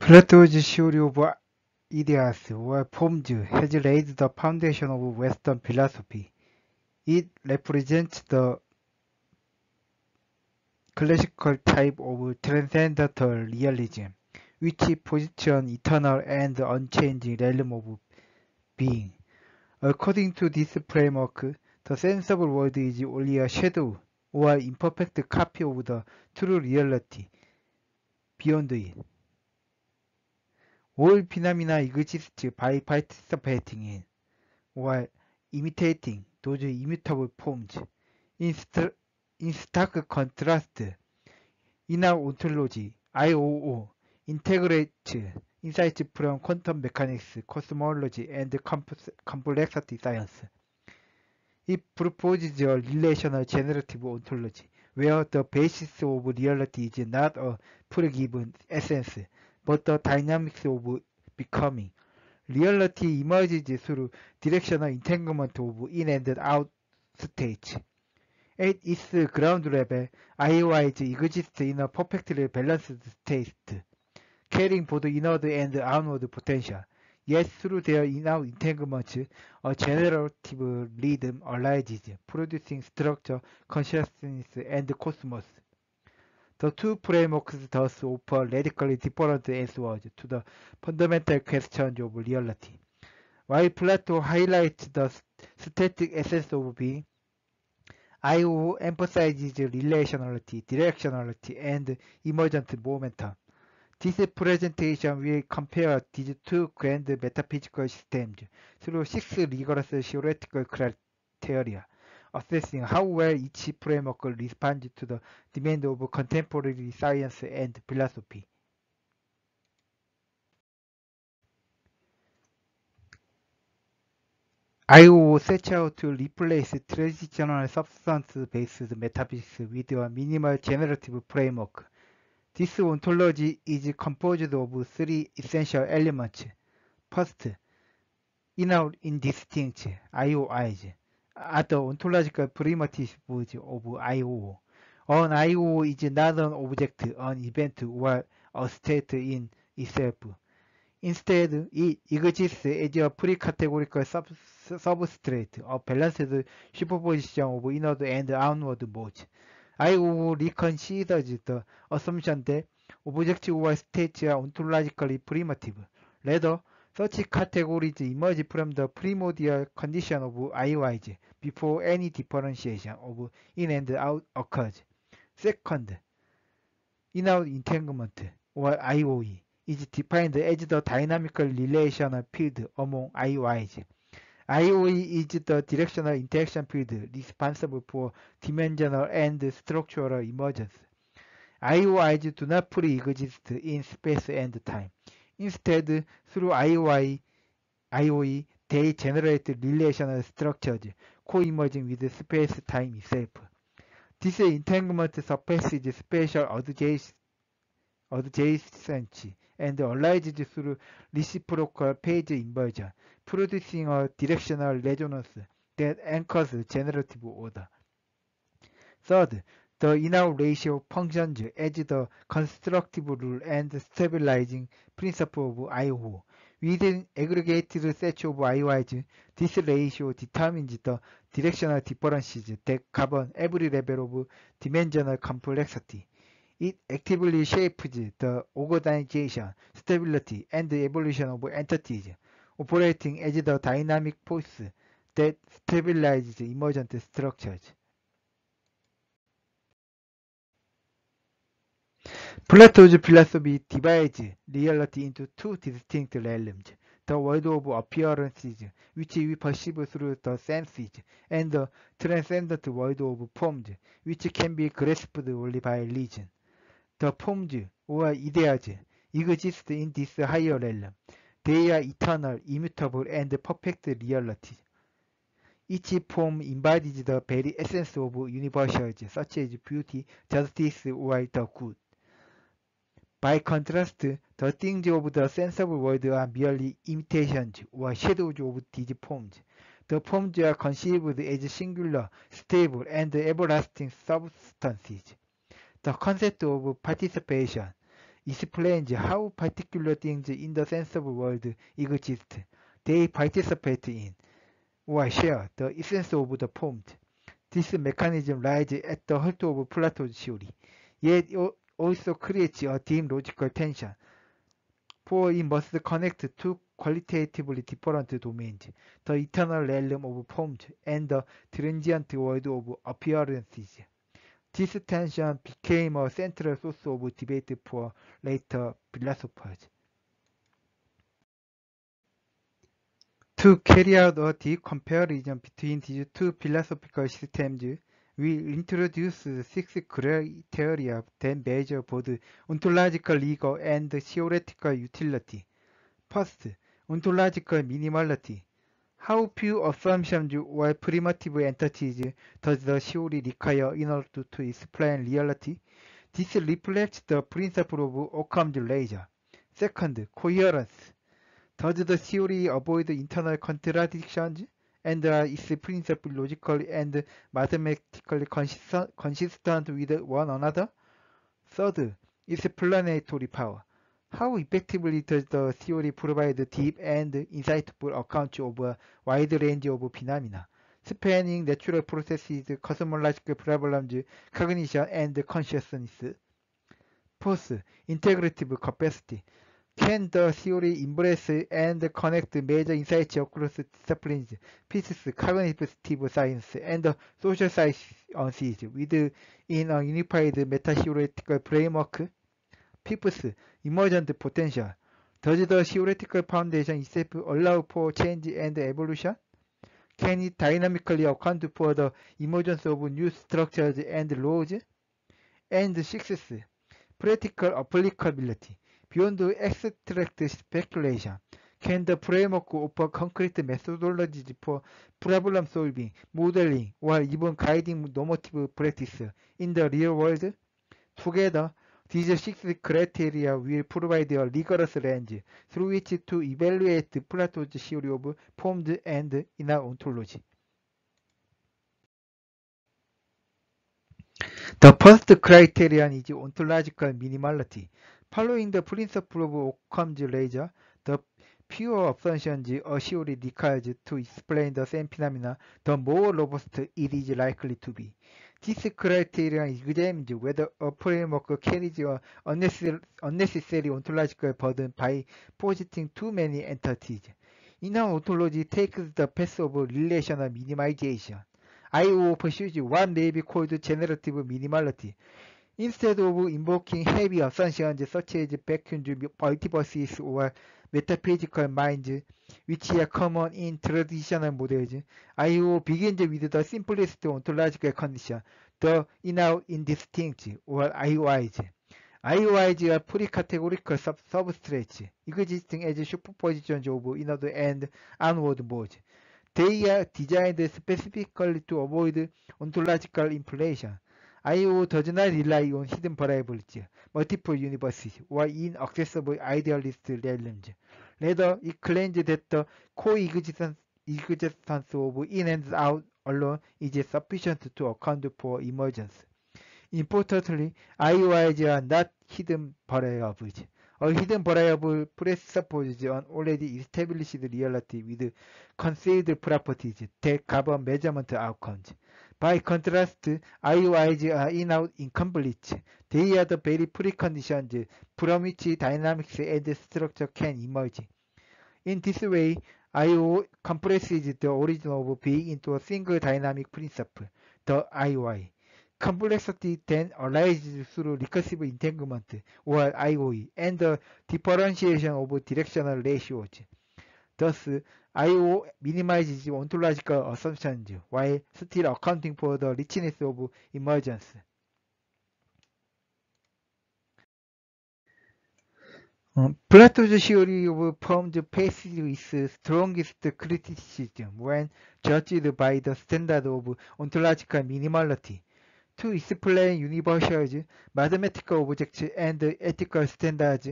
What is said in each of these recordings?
Plato's theory of ideas or forms has laid the foundation of Western philosophy. It represents the classical type of transcendental realism, which positions eternal and unchanging realm of being. According to this framework, the sensible world is only a shadow or imperfect copy of the true reality beyond it. All phenomena exist by participating in or imitating those immutable forms. In stark contrast, inner ontology (IOO) integrates insights from quantum mechanics, cosmology, and complexity science. It proposes a relational generative ontology, where the basis of reality is not a pre-given essence, but the dynamics of becoming. Reality emerges through directional entanglement of in and out states. At its ground level, IOIs exist in a perfectly balanced state, carrying both inward and outward potential. Yet through their inner entanglements, a generative rhythm arises, producing structure, consciousness, and cosmos. The two frameworks thus offer radically different answers to the fundamental questions of reality. While Plato highlights the static essence of being, IO emphasizes relationality, directionality, and emergent momentum. This presentation will compare these two grand metaphysical systems through 6 rigorous theoretical criteria, assessing how well each framework responds to the demand of contemporary science and philosophy. IO sets out to replace traditional substance-based metaphysics with a minimal generative framework. This ontology is composed of 3 essential elements. First, inner indistinct IOIs are the ontological primitives of IO. An IO is not an object, an event, or a state in itself. Instead, it exists as a pre-categorical substrate, a balanced superposition of inward and outward modes. IO reconsiders the assumption that objects or states are ontologically primitive. Rather, such categories emerge from the primordial condition of IOIs before any differentiation of in and out occurs. Second, inner entanglement, or IOE, is defined as the dynamical relational field among IOIs. IOE is the directional interaction field responsible for dimensional and structural emergence. IOIs do not fully exist in space and time. Instead, through IOE, they generate relational structures co-emerging with space-time itself. This entanglement surpasses spatial adjacency and arises through reciprocal phase inversion, producing a directional resonance that anchors generative order. Third, the inner ratio functions as the constructive rule and stabilizing principle of IO. Within aggregated sets of IOIs, this ratio determines the directional differences that govern every level of dimensional complexity. It actively shapes the organization, stability, and evolution of entities, operating as the dynamic force that stabilizes emergent structures. Plato's philosophy divides reality into 2 distinct realms: the world of appearances, which we perceive through the senses, and the transcendent world of forms, which can be grasped only by reason. The forms, or ideas, exist in this higher realm. They are eternal, immutable, and perfect reality. Each form embodies the very essence of universals, such as beauty, justice, or the good. By contrast, the things of the sensible world are merely imitations or shadows of these forms. The forms are conceived as singular, stable, and everlasting substances. The concept of participation explains how particular things in the sensible world exist. They participate in or share the essence of the formed. This mechanism lies at the heart of Plato's theory, yet it also creates a deep logical tension, for it must connect two qualitatively different domains, the eternal realm of forms and the transient world of appearances. This tension became a central source of debate for later philosophers. To carry out a deep comparison between these two philosophical systems, we introduce 6 criteria that measure both ontological rigor and theoretical utility. First, ontological minimality. How few assumptions or primitive entities does the theory require in order to explain reality? This reflects the principle of Occam's razor. Second, coherence. Does the theory avoid internal contradictions, and are its principles logically and mathematically consistent with one another? Third, explanatory power. How effectively does the theory provide deep and insightful accounts of a wide range of phenomena, spanning natural processes, cosmological problems, cognition, and consciousness? Fourth, integrative capacity. Can the theory embrace and connect major insights across disciplines, physics, cognitive science, and social sciences within a unified meta-theoretical framework? Fifth, emergent potential. Does the theoretical foundation itself allow for change and evolution? Can it dynamically account for the emergence of new structures and laws? And sixth, practical applicability. Beyond abstract speculation, can the framework offer concrete methodologies for problem solving, modeling, or even guiding normative practice in the real world? Together, these 6 criteria will provide a rigorous range through which to evaluate Plato's theory of forms and inner ontology. The first criterion is ontological minimality. Following the principle of Occam's razor, the fewer assumptions a theory requires to explain the same phenomena, the more robust it is likely to be. This criterion examines whether a framework carries an unnecessary ontological burden by positing too many entities. Inner ontology takes the path of relational minimization. IO pursues what may be called generative minimality. Instead of invoking heavy assumptions such as vacuum multiverses or metaphysical minds, which are common in traditional models, IO begins with the simplest ontological condition, the inner indistinct, or IOIs. IOIs are pre-categorical substrates existing as superpositions of inward and outward modes. They are designed specifically to avoid ontological inflation. IO does not rely on hidden variables, multiple universes, or inaccessible idealist realms. Rather, it claims that the coexistence of in and out alone is sufficient to account for emergence. Importantly, IOIs are not hidden variables. A hidden variable presupposes an already established reality with concealed properties that govern measurement outcomes. By contrast, IOIs are in-out incomplete. They are the very preconditions from which dynamics and structure can emerge. In this way, IO compresses the origin of being into a single dynamic principle, the IOI. Complexity then arises through recursive entanglement, or IOE, and the differentiation of directional ratios. Thus, IO minimizes ontological assumptions while still accounting for the richness of emergence. Plato's theory of forms faces its strongest criticism when judged by the standard of ontological minimality. To explain universals, mathematical objects, and ethical standards,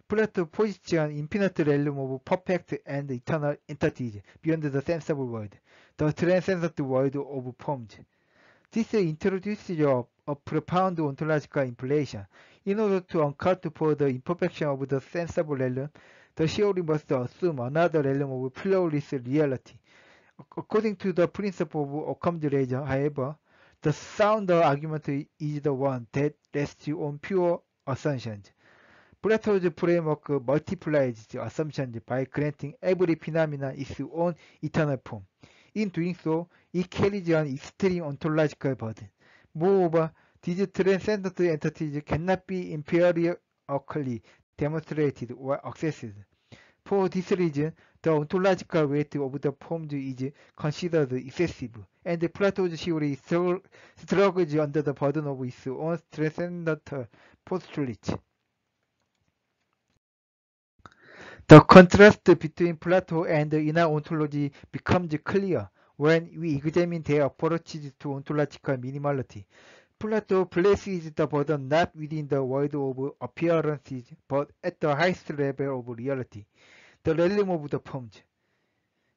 Plato posits an infinite realm of perfect and eternal entities beyond the sensible world, the transcendent world of forms. This introduces a a profound ontological implication. In order to account for the imperfection of the sensible realm, the theory must assume another realm of pluralist reality. According to the principle of Occam's razor, however, the sounder argument is the one that rests on pure assumptions. Plato's framework multiplies the assumptions by granting every phenomenon its own eternal form. In doing so, it carries an extreme ontological burden. Moreover, these transcendent entities cannot be empirically demonstrated or accessed. For this reason, the ontological weight of the forms is considered excessive, and Plato's theory struggles under the burden of its own transcendent postulates. The contrast between Plato and inner ontology becomes clear when we examine their approaches to ontological minimality. Plato places the burden not within the world of appearances, but at the highest level of reality, the realm of the forms.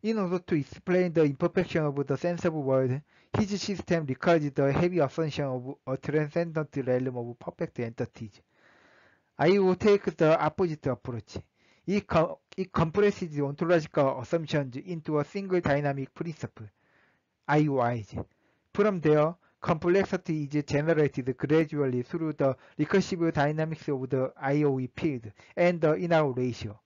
In order to explain the imperfection of the sensible world, his system requires the heavy assumption of a transcendent realm of perfect entities. I will take the opposite approach. It compresses ontological assumptions into a single dynamic principle, IOIs. From there, complexity is generated gradually through the recursive dynamics of the IOE field and the inner ratio.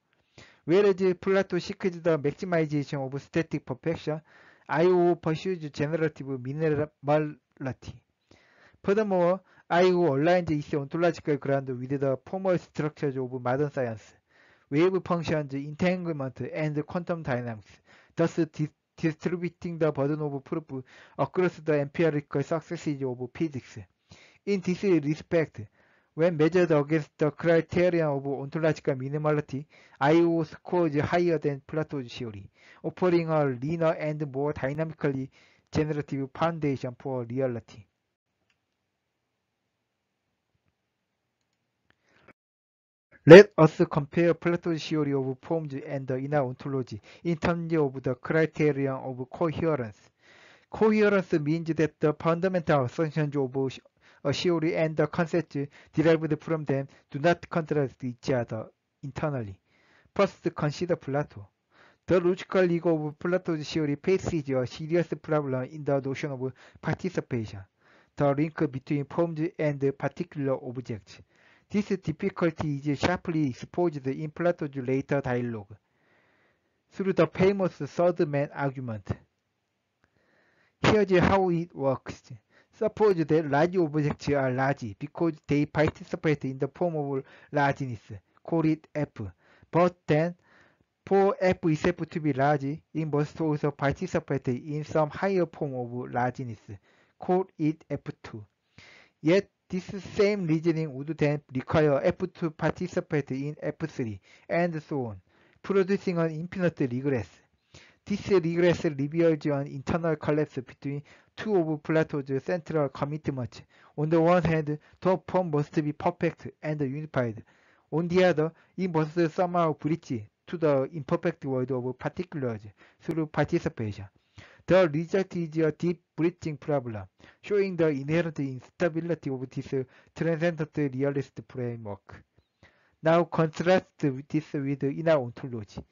Whereas Plato seeks the maximization of static perfection, IO pursues generative minimality. Furthermore, IO aligns its ontological ground with the formal structures of modern science, wave functions, entanglement, and quantum dynamics, thus distributing the burden of proof across the empirical successes of physics. In this respect, when measured against the criterion of ontological minimality, IO scores higher than Plato's theory, offering a leaner and more dynamically generative foundation for reality. Let us compare Plato's theory of forms and the inner ontology in terms of the criterion of coherence. Coherence means that the fundamental assumptions of a theory and the concepts derived from them do not contradict each other internally. First, consider Plato. The logical ego of Plato's theory faces a serious problem in the notion of participation, the link between forms and particular objects. This difficulty is sharply exposed in Plato's later dialogue through the famous third man argument. Here's how it works. Suppose that large objects are large because they participate in the form of largeness, call it F. But then, for F itself to be large, it must also participate in some higher form of largeness, call it F2. Yet, this same reasoning would then require F to participate in F3, and so on, producing an infinite regress. This regress reveals an internal collapse between two of Plato's central commitments. On the one hand, the form must be perfect and unified. On the other, it must somehow bridge to the imperfect world of particulars through participation. The result is a deep bridging problem, showing the inherent instability of this transcendent realist framework. Now contrast this with inner ontology.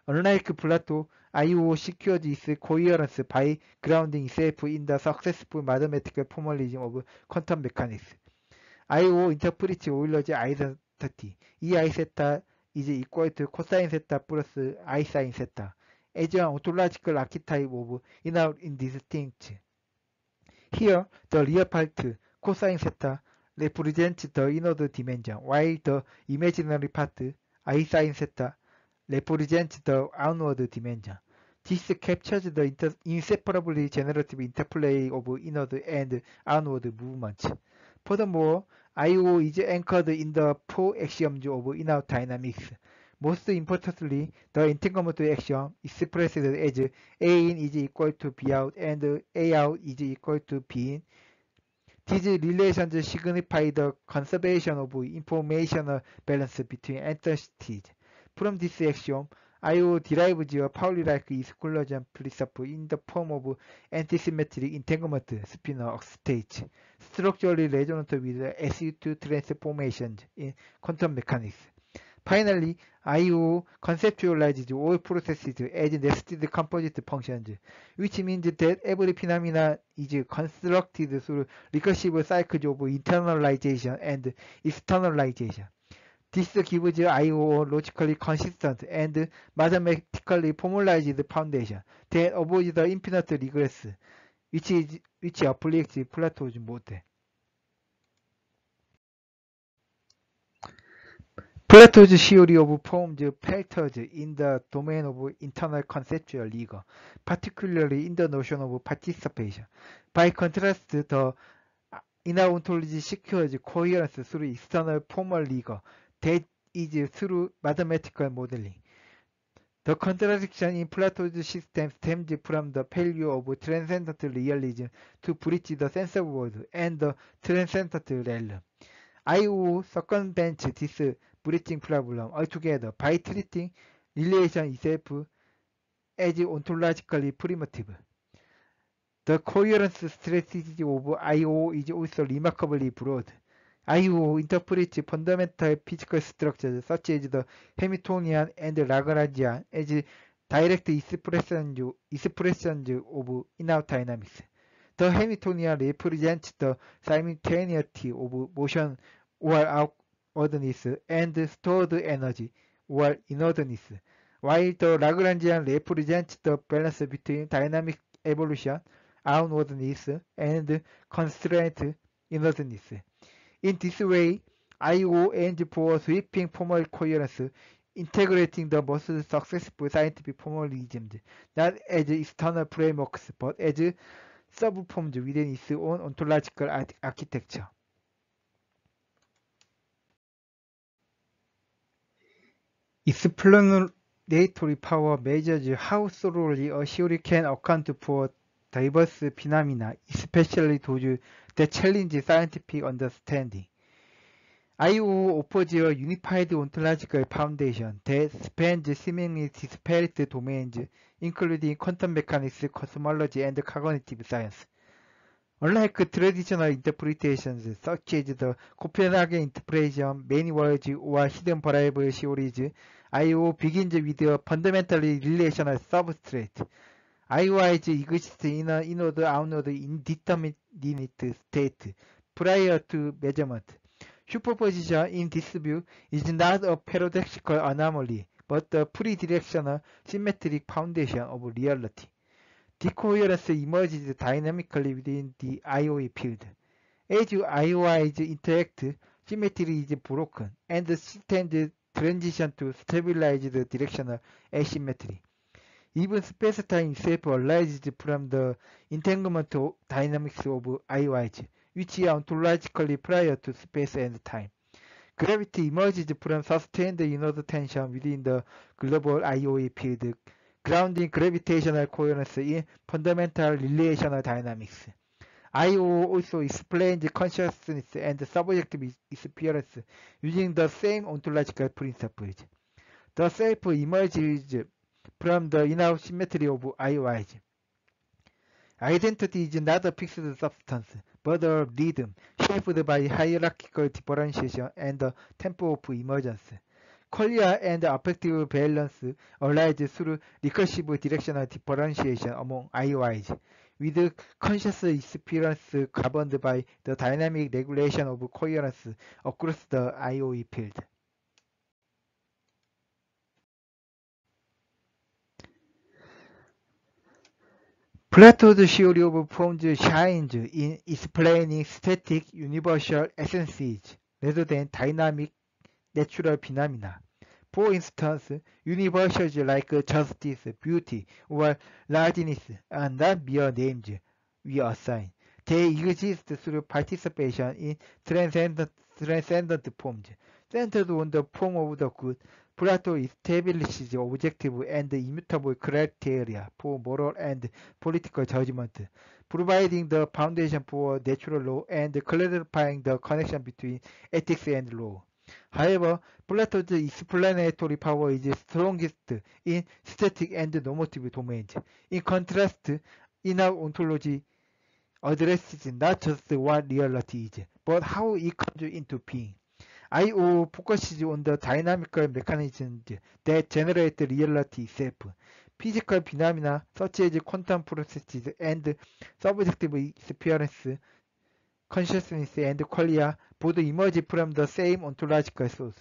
Unlike Plato, IO secures its coherence by grounding itself in the successful mathematical formalism of quantum mechanics. IO interprets Euler's identity. E I theta is equal to cosine theta plus I sine theta as an ontological archetype of inner indistinct. Here, the real part, cosine theta, represents the inward dimension, while the imaginary part, I sine theta, represents the outward dimension. This captures the inseparably generative interplay of inward and outward movements. Furthermore, IO is anchored in the four axioms of inner dynamics. Most importantly, the entanglement axiom expressed as A in is equal to B out and A out is equal to B in. These relations signify the conservation of informational balance between entities. From this axiom, IO derives a Pauli-like exclusion principle in the form of antisymmetric entanglement spinor states, structurally resonant with SU2 transformations in quantum mechanics. Finally, IO conceptualizes all processes as nested composite functions, which means that every phenomenon is constructed through recursive cycles of internalization and externalization. This gives IO logically consistent and mathematically formalized foundation that avoids the infinite regress, which afflicts Plato's model. Plato's theory of forms factors in the domain of internal conceptual rigor, particularly in the notion of participation. By contrast, the inner ontology secures coherence through external formal rigor, that is through mathematical modeling. The contradiction in Plato's system stems from the failure of transcendental realism to bridge the sense world and the transcendental realm. IO circumvents this bridging problem altogether by treating relation itself as ontologically primitive. The coherence strategy of IO is also remarkably broad. IO interprets fundamental physical structures such as the Hamiltonian and Lagrangian as direct expressions of inner dynamics. The Hamiltonian represents the simultaneity of motion or outwardness and stored energy or inertness, while the Lagrangian represents the balance between dynamic evolution, outwardness, and constraint inertness. In this way, IO aims for sweeping formal coherence, integrating the most successful scientific formalisms, not as external frameworks, but as subforms within its own ontological architecture. Explanatory power measures how thoroughly a theory can account for diverse phenomena, especially those that challenge scientific understanding. IO offers a unified ontological foundation that spans seemingly disparate domains, including quantum mechanics, cosmology, and cognitive science. Unlike traditional interpretations such as the Copenhagen interpretation, many worlds, or hidden variable theories, IO begins with a fundamentally relational substrate. IOIs exist in an inward-outward indeterminate state prior to measurement. Superposition in this view is not a paradoxical anomaly, but the pre-directional symmetric foundation of reality. Decoherence emerges dynamically within the IOE field. As IOIs interact, symmetry is broken, and systems transition to stabilized directional asymmetry. Even space-time itself arises from the entanglement dynamics of IOIs, which are ontologically prior to space and time. Gravity emerges from sustained inward tension within the global IOE field, grounding gravitational coherence in fundamental relational dynamics. IO also explains consciousness and subjective experience using the same ontological principles. The self emerges from the inner symmetry of IOIs. Identity is not a fixed substance, but a rhythm shaped by hierarchical differentiation and the tempo of emergence. Qualia and affective balance arise through recursive directional differentiation among IOIs, with conscious experience governed by the dynamic regulation of coherence across the IOE field. Plato's theory of forms shines in explaining static universal essences rather than dynamic natural phenomena. For instance, universals like justice, beauty, or largeness are not mere names we assign. They exist through participation in transcendent forms. Centered on the form of the good, Plato establishes objective and immutable criteria for moral and political judgment, providing the foundation for natural law and clarifying the connection between ethics and law. However, Plato's explanatory power is strongest in static and normative domains. In contrast, in-out ontology addresses not just what reality is, but how it comes into being. IO focuses on the dynamical mechanisms that generate reality itself. Physical phenomena such as quantum processes and subjective experience, consciousness and qualia both emerge from the same ontological source.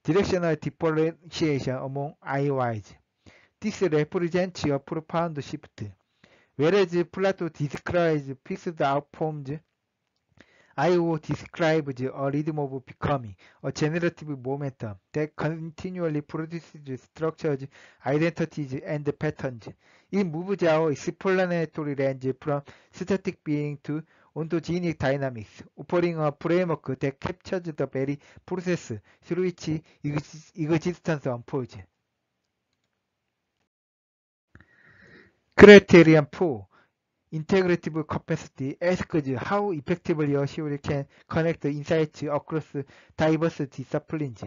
Directional differentiation among IOIs. This represents a profound shift. Whereas Plato describes fixed out forms, IO describes a rhythm of becoming, a generative momentum that continually produces structures, identities, and patterns. It moves our explanatory range from static being to ontogenic dynamics, offering a framework that captures the very process through which existence unfolds. Criterion 4. Integrative capacity asks how effectively a theory can connect insights across diverse disciplines.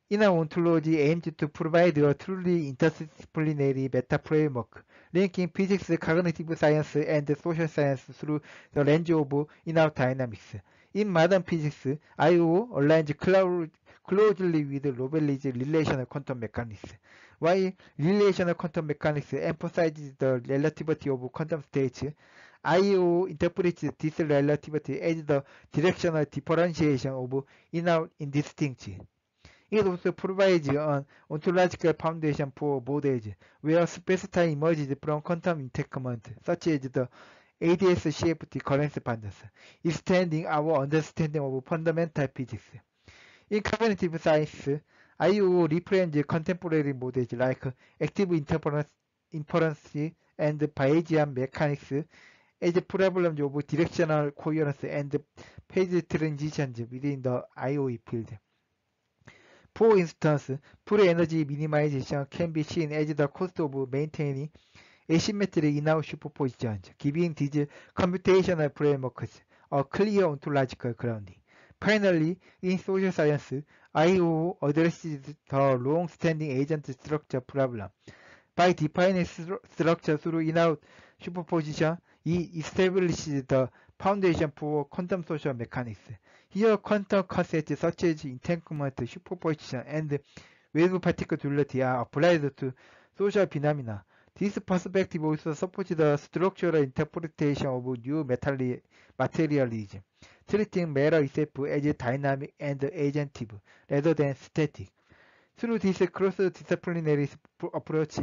In-out ontology aims to provide a truly interdisciplinary meta-framework, linking physics, cognitive science, and social science through the lens of in-out dynamics. In modern physics, IO aligns closely with Rovelli's relational quantum mechanics, while relational quantum mechanics emphasizes the relativity of quantum states. IO interprets this relativity as the directional differentiation of in-out indistinct. It also provides an ontological foundation for models where space-time emerges from quantum entanglement, such as the ADS-CFT correspondence, extending our understanding of fundamental physics. In cognitive science, IO represents contemporary models like active inference and Bayesian mechanics as problems of directional coherence and phase transitions within the IO field. For instance, full energy minimization can be seen as the cost of maintaining asymmetric in-out superpositions, giving these computational frameworks a clear ontological grounding. Finally, in social science, IO addresses the long-standing agent structure problem. By defining structure through in-out superposition, it establishes the foundation for quantum social mechanics. Here, quantum concepts such as entanglement, superposition, and wave-particle duality are applied to social phenomena. This perspective also supports the structural interpretation of new materialism, treating matter itself as dynamic and agentive rather than static. Through this cross-disciplinary approach,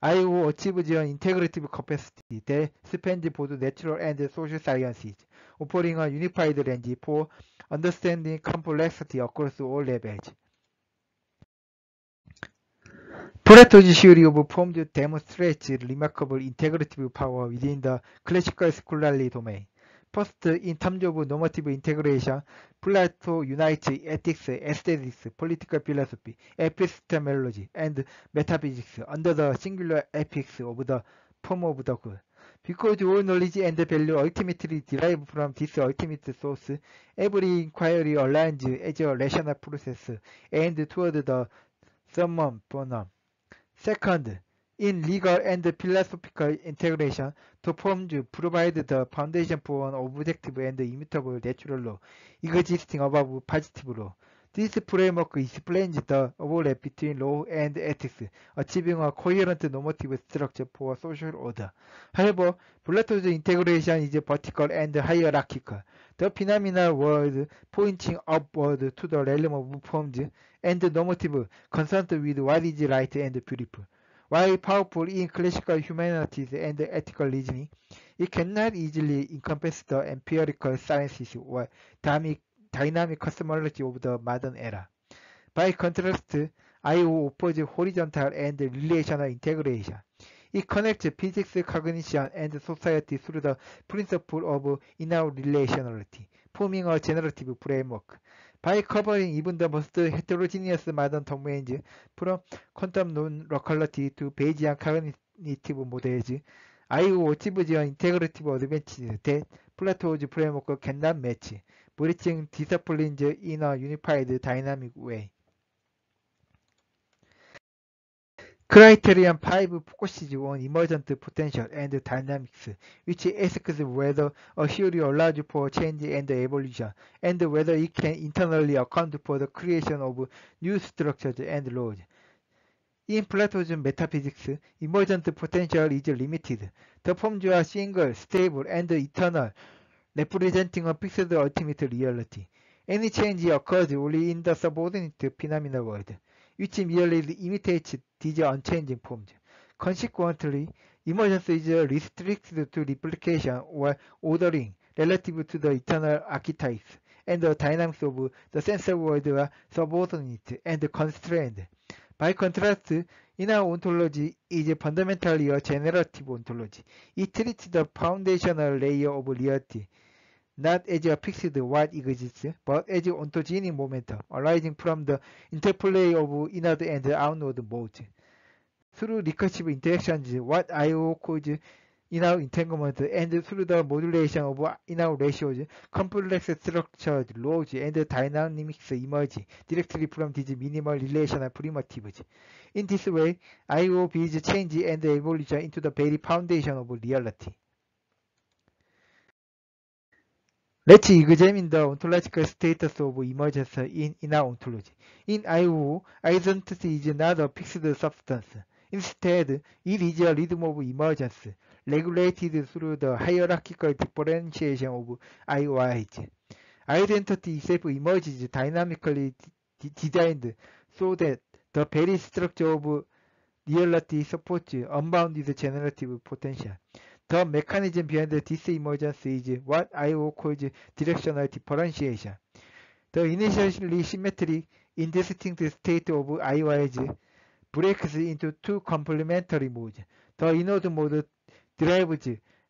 IO achieves an integrative capacity that spans both natural and social sciences, offering a unified range for understanding complexity across all levels. Plato's theory of forms demonstrates remarkable integrative power within the classical scholarly domain. First, in terms of normative integration, Plato unites ethics, aesthetics, political philosophy, epistemology, and metaphysics under the singular ethics of the form of the good. Because all knowledge and value ultimately derive from this ultimate source, every inquiry aligns as a rational process aimed toward the summum bonum. Second, in legal and philosophical integration, the forms provide the foundation for an objective and immutable natural law existing above positive law. This framework explains the overlap between law and ethics, achieving a coherent normative structure for social order. However, Plato's integration is vertical and hierarchical. The phenomenal world pointing upward to the realm of forms and normative concerned with what is right and beautiful. While powerful in classical humanities and ethical reasoning, it cannot easily encompass the empirical sciences or dynamic cosmology of the modern era. By contrast, IO offers horizontal and relational integration. It connects physics, cognition, and society through the principle of in-out relationality, forming a generative framework. By covering even the most heterogeneous modern domains, from quantum non-locality to Bayesian cognitive models, IO achieves an integrative advantage that Plato's framework cannot match. bridging disciplines in a unified dynamic way. Criterion 5 focuses on emergent potential and dynamics, which asks whether a theory allows for change and evolution, and whether it can internally account for the creation of new structures and laws. In Plato's metaphysics, emergent potential is limited. The forms are single, stable, and eternal, representing a fixed ultimate reality. Any change occurs only in the subordinate phenomenal world, which merely imitates these unchanging forms. Consequently, emergence is restricted to replication or ordering relative to the eternal archetypes, and the dynamics of the sensory world are subordinate and constrained. By contrast, inner ontology is fundamentally a generative ontology. It treats the foundational layer of reality not as a fixed what exists, but as ontogenic momentum arising from the interplay of inward and outward modes. Through recursive interactions, what I/O calls inner entanglement, and through the modulation of inner ratios, complex structures, laws, and dynamics emerge directly from these minimal relational primitives. In this way, I/O builds change and evolution into the very foundation of reality. Let's examine the ontological status of emergence in inner ontology. In I/O, identity is not a fixed substance. Instead, it is a rhythm of emergence, regulated through the hierarchical differentiation of IOIs. Identity itself emerges dynamically designed so that the very structure of reality supports unbounded generative potential. The mechanism behind this emergence is what I/O calls directional differentiation. The initially symmetric, indistinct state of IOIs breaks into two complementary modes. The inward mode drives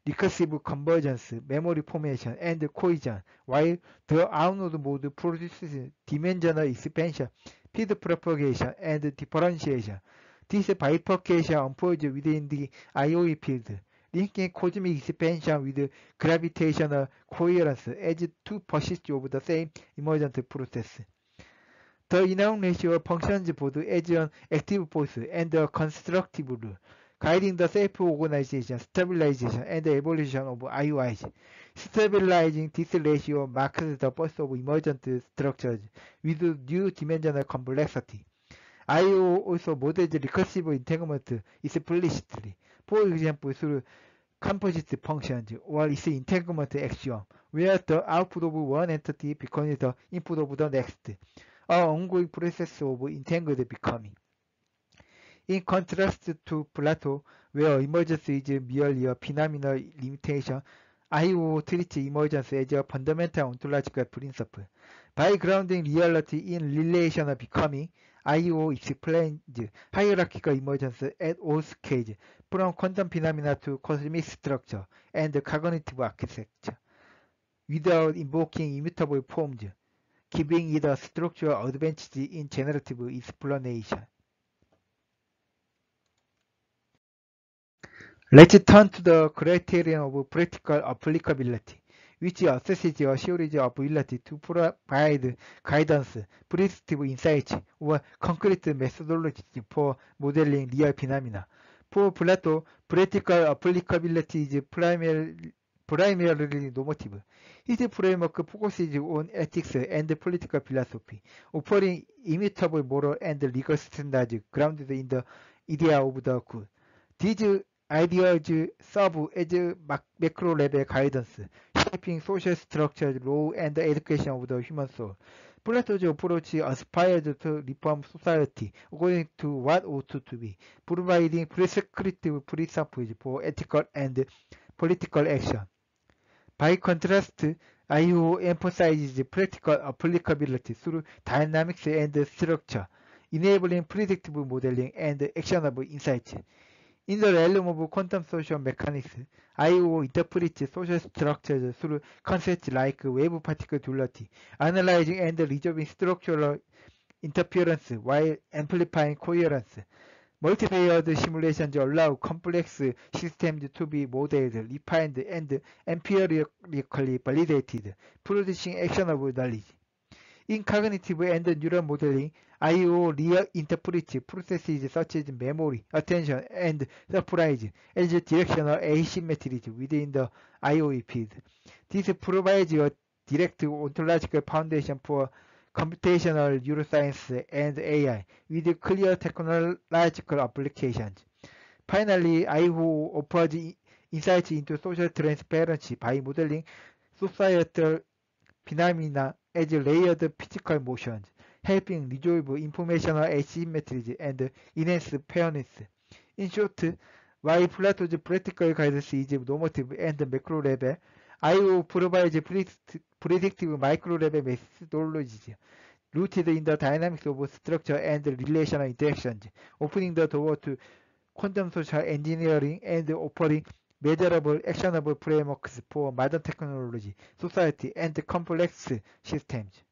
recursive convergence, memory formation, and cohesion, while the outward mode produces dimensional expansion, field propagation, and differentiation. This bifurcation unfolds within the IOE field, linking cosmic expansion with gravitational coherence as two persist of the same emergent process. The inner ratio functions both as an active force and a constructive rule, guiding the self-organization, stabilization, and evolution of IOIs. Stabilizing this ratio marks the birth of emergent structures with new dimensional complexity. I/O also models recursive entanglement explicitly, for example through composite functions or its entanglement axiom, where the output of one entity becomes the input of the next, an ongoing process of entangled becoming. In contrast to Plato, where emergence is merely a phenomenal limitation, I/O treats emergence as a fundamental ontological principle. By grounding reality in relational becoming, I/O explains hierarchical emergence at all scales, from quantum phenomena to cosmic structure and cognitive architecture, without invoking immutable forms, giving it a structural advantage in generative explanation. Let's turn to the criterion of practical applicability, which assesses a series of ability to provide guidance, predictive insights, or concrete methodologies for modeling real phenomena. For Plato, practical applicability is primarily normative. His framework focuses on ethics and political philosophy, offering immutable moral and legal standards grounded in the idea of the good. These ideas serve as macro-level guidance, shaping social structures, law, and the education of the human soul. Plato's approach aspires to reform society according to what ought to be, providing prescriptive principles for ethical and political action. By contrast, I/O emphasizes practical applicability through dynamics and structure, enabling predictive modeling and actionable insights. In the realm of quantum social mechanics, I/O interprets social structures through concepts like wave particle duality, analyzing and resolving structural interference while amplifying coherence. Multi-layered simulations allow complex systems to be modeled, refined, and empirically validated, producing actionable knowledge. In cognitive and neural modeling, I/O reinterprets processes such as memory, attention, and surprise as directional asymmetries within the I/O field. This provides a direct ontological foundation for computational neuroscience and AI with clear technological applications. Finally, I/O offers insights into social transparency by modeling societal phenomena as layered physical motions, helping resolve informational asymmetries and enhance fairness. In short, while Plato's practical guidance is normative and macro level, I/O provides predictive micro level methodologies rooted in the dynamics of structure and relational interactions, opening the door to quantum social engineering and offering measurable, actionable frameworks for modern technology, society, and complex systems.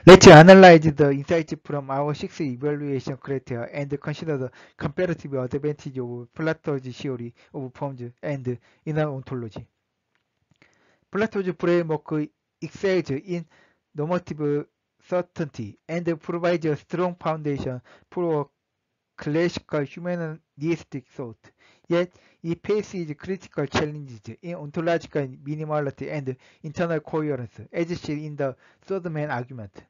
Let's analyze the insights from our 6 evaluation criteria and consider the comparative advantage of Plato's theory of forms and inner ontology. Plato's framework excels in normative certainty and provides a strong foundation for classical humanistic thought, yet it faces critical challenges in ontological minimality and internal coherence, as seen in the third main argument.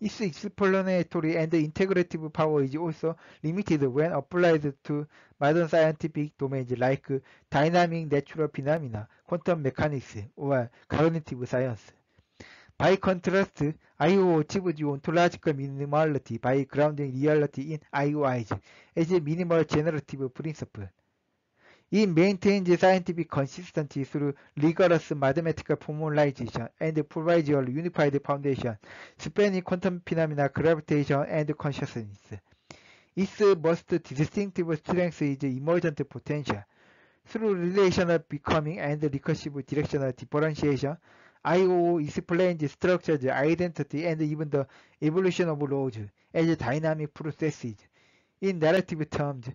Its explanatory and integrative power is also limited when applied to modern scientific domains like dynamic natural phenomena, quantum mechanics, or cognitive science. By contrast, I/O achieves ontological minimality by grounding reality in IOIs as a minimal generative principle. It maintains scientific consistency through rigorous mathematical formalization and provides a unified foundation spanning quantum phenomena, gravitation, and consciousness. Its most distinctive strength is emergent potential. Through relational becoming and recursive directional differentiation, I/O explains structures, identity, and even the evolution of laws as dynamic processes. In narrative terms,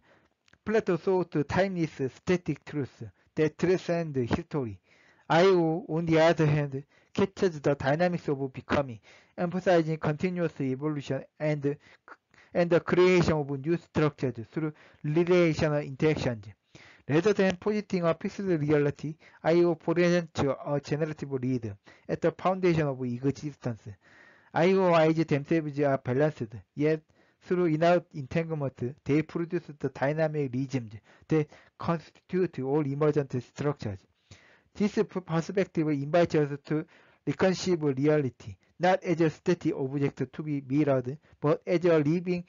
Plato sought timeless static truths that transcend history. I/O, on the other hand, captures the dynamics of becoming, emphasizing continuous evolution and the creation of new structures through relational interactions. Rather than positing a fixed reality, I/O presents a generative lead at the foundation of existence. IOIs themselves are balanced, yet through inner entanglement, they produce the dynamic regimes that constitute all emergent structures. This perspective invites us to reconceive reality, not as a static object to be mirrored, but as a living,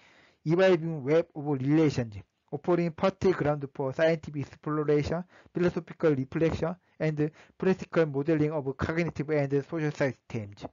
evolving web of relations, offering fertile ground for scientific exploration, philosophical reflection, and practical modeling of cognitive and social systems.